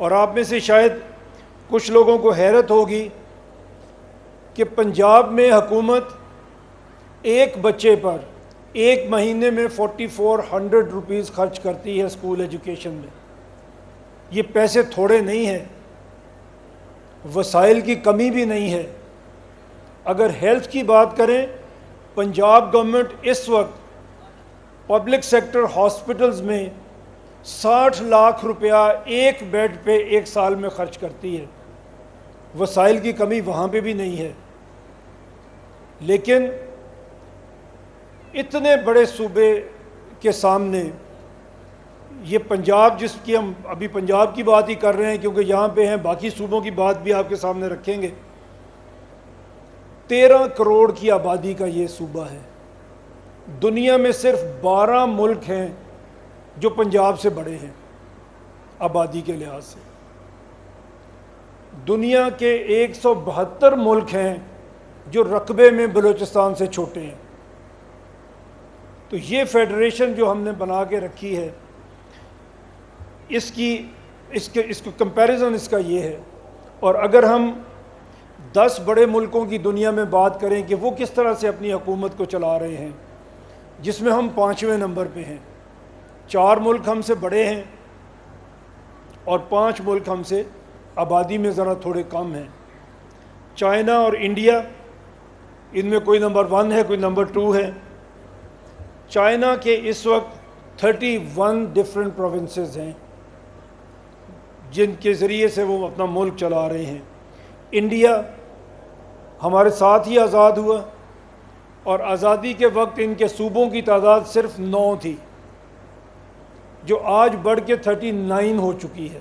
اور آپ میں سے شاید کچھ لوگوں کو حیرت ہوگی کہ پنجاب میں حکومت ایک بچے پر ایک مہینے میں 4400 روپیز خرچ کرتی ہے اسکول ایجوکیشن میں۔ یہ پیسے تھوڑے نہیں ہیں، وسائل کی کمی بھی نہیں ہے۔ اگر ہیلتھ کی بات کریں، پنجاب گورنمنٹ اس وقت پبلک سیکٹر ہاسپٹلز میں 60 لاکھ روپیہ ایک بیڈ پہ ایک سال میں خرچ کرتی ہے۔ وسائل کی کمی وہاں پہ بھی نہیں ہے، لیکن اتنے بڑے صوبے کے سامنے یہ پنجاب، جس کی ہم ابھی پنجاب کی بات ہی کر رہے ہیں کیونکہ یہاں پہ ہیں، باقی صوبوں کی بات بھی آپ کے سامنے رکھیں گے، 13 کروڑ کی آبادی کا یہ صوبہ ہے۔ دنیا میں صرف 12 ملک ہیں جو پنجاب سے بڑے ہیں آبادی کے لحاظ سے۔ دنیا کے 172 ملک ہیں جو رقبے میں بلوچستان سے چھوٹے ہیں۔ تو یہ فیڈریشن جو ہم نے بنا کے رکھی ہے، اس کو کمپیریزن اس کا یہ ہے۔ اور اگر ہم 10 بڑے ملکوں کی دنیا میں بات کریں کہ وہ کس طرح سے اپنی حکومت کو چلا رہے ہیں، جس میں ہم 5ویں نمبر پہ ہیں۔ 4 ملک ہم سے بڑے ہیں اور 5 ملک ہم سے آبادی میں ذرا تھوڑے کم ہیں۔ چائنا اور انڈیا، ان میں کوئی نمبر 1 ہے، کوئی نمبر 2 ہے۔ چائنا کے اس وقت 31 ڈفرینٹ پروونسز ہیں جن کے ذریعے سے وہ اپنا ملک چلا رہے ہیں۔ انڈیا ہمارے ساتھ ہی آزاد ہوا، اور آزادی کے وقت ان کے صوبوں کی تعداد صرف 9 تھی، جو آج بڑھ کے 39 ہو چکی ہے۔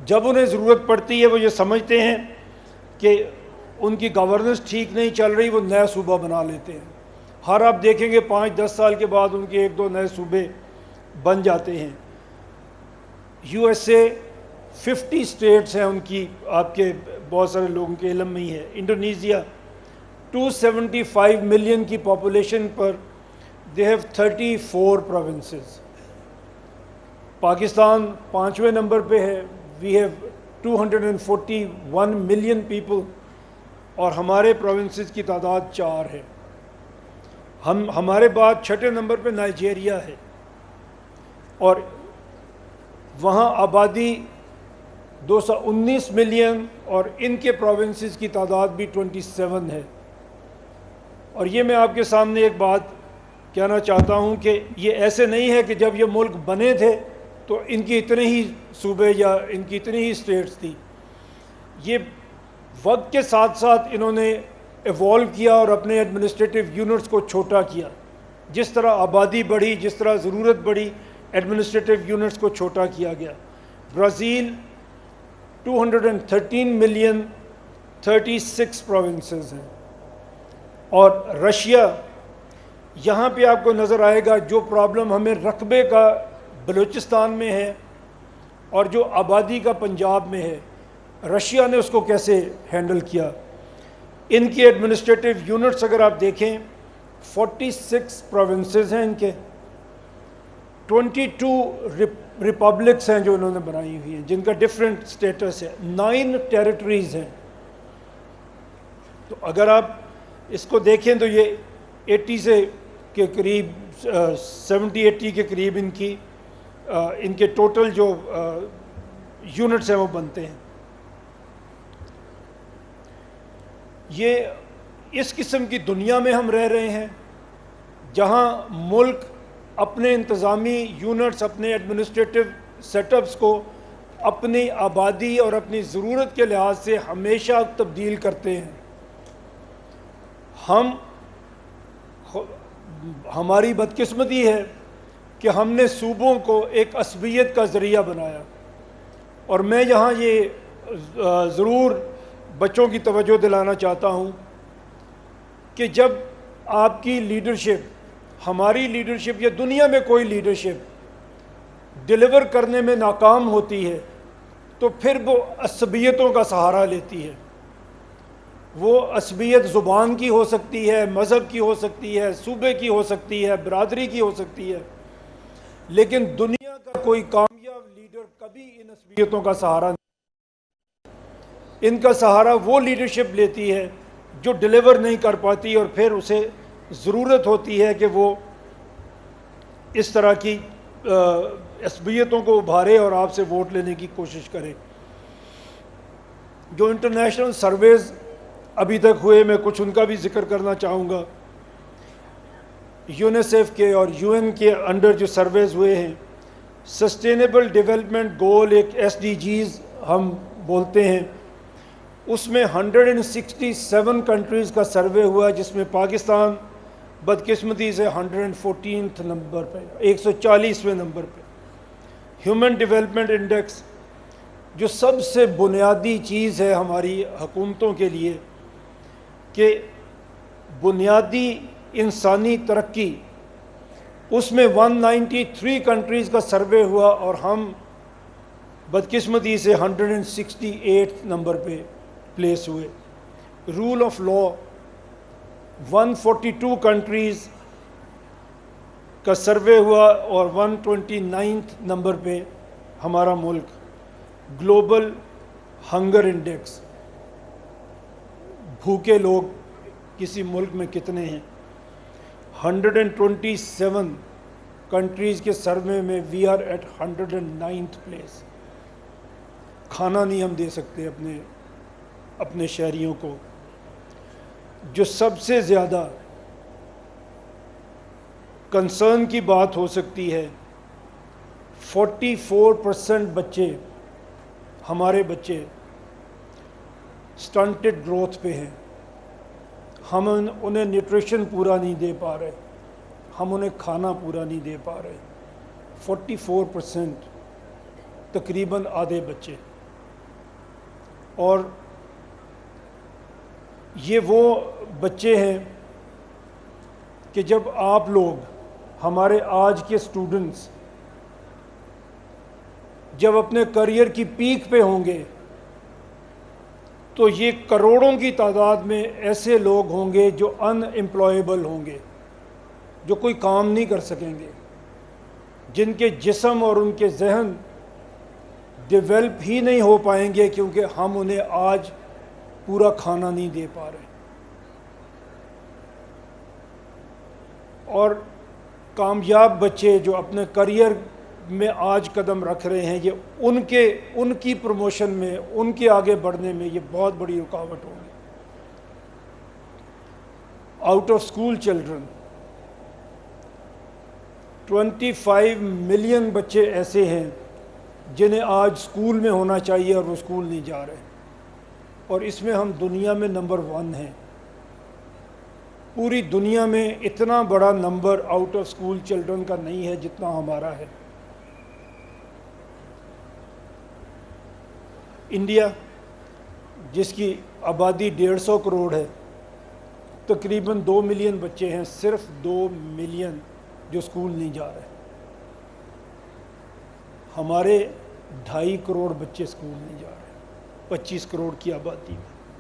جب انہیں ضرورت پڑتی ہے، وہ یہ سمجھتے ہیں کہ ان کی گورننس ٹھیک نہیں چل رہی، وہ نیا صوبہ بنا لیتے ہیں۔ ہر آپ دیکھیں گے 5-10 سال کے بعد ان کے 1-2 نئے صوبے بن جاتے ہیں۔ یو ایس اے 50 اسٹیٹس ہیں ان کی، آپ کے بہت سارے لوگوں کے علم میں ہی ہے۔ انڈونیزیا 275 ملین کی پاپولیشن پر دے ہیو 34 پروونسز۔ پاکستان 5ویں نمبر پہ ہے، وی ہیو 241 ملین پیپل، اور ہمارے پروونسز کی تعداد 4 ہے۔ ہمارے بعد 6 نمبر پہ نائجیریا ہے، اور وہاں آبادی 219 ملین، اور ان کے پروونسز کی تعداد بھی 27 ہے۔ اور یہ میں آپ کے سامنے ایک بات کہنا چاہتا ہوں کہ یہ ایسے نہیں ہے کہ جب یہ ملک بنے تھے تو ان کی اتنے ہی صوبے یا ان کی اتنی ہی اسٹیٹس تھی۔ یہ وقت کے ساتھ ساتھ انہوں نے ایوالو کیا اور اپنے ایڈمنسٹریٹو یونٹس کو چھوٹا کیا۔ جس طرح آبادی بڑھی، جس طرح ضرورت بڑھی، ایڈمنسٹریٹو یونٹس کو چھوٹا کیا گیا۔ برازیل 213 ملین، 36 پروونسز ہیں۔ اور رشیا، یہاں پہ آپ کو نظر آئے گا جو پرابلم ہمیں رقبے کا بلوچستان میں ہے اور جو آبادی کا پنجاب میں ہے، رشیا نے اس کو کیسے ہینڈل کیا۔ ان کی ایڈمنسٹریٹو یونٹس اگر آپ دیکھیں، 46 پروونسز ہیں ان کے، 22 ریپبلکس ہیں جو انہوں نے بنائی ہوئی ہیں جن کا ڈفرینٹ سٹیٹس ہے، 9 ٹیریٹریز ہیں۔ تو اگر آپ اس کو دیکھیں تو یہ 80 سے کے قریب 70-80 کے قریب ان کے ٹوٹل جو یونٹس ہیں وہ بنتے ہیں۔ یہ اس قسم کی دنیا میں ہم رہ رہے ہیں جہاں ملک اپنے انتظامی یونٹس، اپنے ایڈمنسٹریٹو سیٹ اپس کو اپنی آبادی اور اپنی ضرورت کے لحاظ سے ہمیشہ تبدیل کرتے ہیں۔ ہماری بدقسمتی ہے کہ ہم نے صوبوں کو ایک عصبیت کا ذریعہ بنایا، اور میں یہاں یہ ضرور بچوں کی توجہ دلانا چاہتا ہوں کہ جب آپ کی لیڈرشپ، ہماری لیڈرشپ یا دنیا میں کوئی لیڈرشپ ڈیلیور کرنے میں ناکام ہوتی ہے تو پھر وہ عصبیتوں کا سہارا لیتی ہے۔ وہ عصبیت زبان کی ہو سکتی ہے، مذہب کی ہو سکتی ہے، صوبے کی ہو سکتی ہے، برادری کی ہو سکتی ہے، لیکن دنیا کا کوئی کامیاب لیڈر کبھی کبھی ان عصبیتوں کا سہارا نہیں. ان کا سہارا وہ لیڈرشپ لیتی ہے جو ڈیلیور نہیں کر پاتی اور پھر اسے ضرورت ہوتی ہے کہ وہ اس طرح کی عصبیتوں کو ابھارے اور آپ سے ووٹ لینے کی کوشش کرے. جو انٹرنیشنل سرویز ابھی تک ہوئے میں کچھ ان کا بھی ذکر کرنا چاہوں گا. یونیسیف کے اور یو این کے انڈر جو سرویز ہوئے ہیں، سسٹینیبل ڈیولپمنٹ گول ایک ایس ڈی جیز ہم بولتے ہیں، اس میں 167 کنٹریز کا سروے ہوا جس میں پاکستان بدقسمتی سے 114 نمبر پہ، 140ویں نمبر پہ. ہیومن ڈیولپمنٹ انڈیکس جو سب سے بنیادی چیز ہے ہماری حکومتوں کے لیے کہ بنیادی انسانی ترقی، اس میں 193 کنٹریز کا سروے ہوا اور ہم بدقسمتی سے 168 نمبر پہ پلیس ہوئے. رول آف لا 142 کنٹریز کا سروے ہوا اور 129 نمبر پہ ہمارا ملک. گلوبل ہنگر انڈیکس، بھوکے لوگ کسی ملک میں کتنے ہیں، 127 کنٹریز کے سروے میں we are at 109th place. کھانا نہیں ہم دے سکتے اپنے شہریوں کو. جو سب سے زیادہ کنسرن کی بات ہو سکتی ہے، 44% بچے، ہمارے بچے سٹنٹڈ گروتھ پہ ہیں. ہم انہیں نیوٹریشن پورا نہیں دے پا رہے، ہم انہیں کھانا پورا نہیں دے پا رہے. 44%، تقریباً آدھے بچے. اور یہ وہ بچے ہیں کہ جب آپ لوگ، ہمارے آج کے اسٹوڈنٹس، جب اپنے کریئر کی پیک پہ ہوں گے تو یہ کروڑوں کی تعداد میں ایسے لوگ ہوں گے جو ان امپلائیبل ہوں گے، جو کوئی کام نہیں کر سکیں گے، جن کے جسم اور ان کے ذہن ڈیولپ ہی نہیں ہو پائیں گے کیونکہ ہم انہیں آج پورا کھانا نہیں دے پا رہے. اور کامیاب بچے جو اپنے کریئر میں آج قدم رکھ رہے ہیں، یہ ان کی پروموشن میں، ان کے آگے بڑھنے میں یہ بہت بڑی رکاوٹ ہوگی. Out of school children, 25 million بچے ایسے ہیں جنہیں آج اسکول میں ہونا چاہیے اور وہ اسکول نہیں جا رہے. اور اس میں ہم دنیا میں نمبر 1 ہیں. پوری دنیا میں اتنا بڑا number out of school children کا نہیں ہے جتنا ہمارا ہے. انڈیا جس کی آبادی 150 کروڑ ہے، تقریباً 2 ملین بچے ہیں، صرف 2 ملین جو اسکول نہیں جا رہے. ہمارے 2.5 کروڑ بچے اسکول نہیں جا رہے، 25 کروڑ کی آبادی میں.